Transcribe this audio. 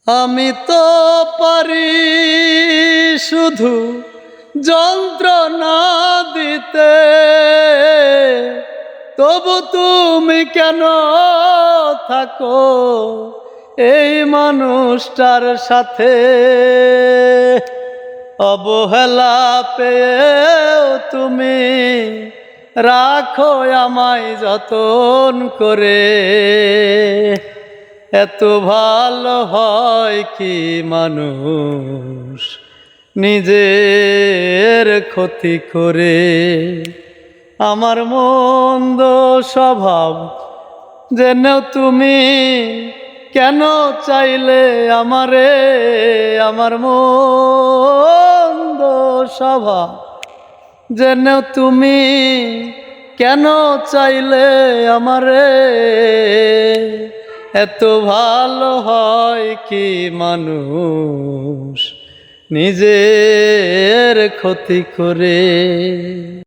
আমি তো পারি শুধু যন্ত্রণা দিতে, তবু তুমি কেন থাকো এই মানুষটার সাথে? অবহেলা পেয়েও তুমি রাখো আমায় যতন করে। এত ভালো হয় কি মানুষ নিজের ক্ষতি করে? আমার মন্দ স্বভাব জেনেও তুমি কেন চাইলে আমারে? আমার মন্দ স্বভাব জেনেও তুমি কেন চাইলে আমারে? এত ভালো হয় কি মানুষ নিজের ক্ষতি করে?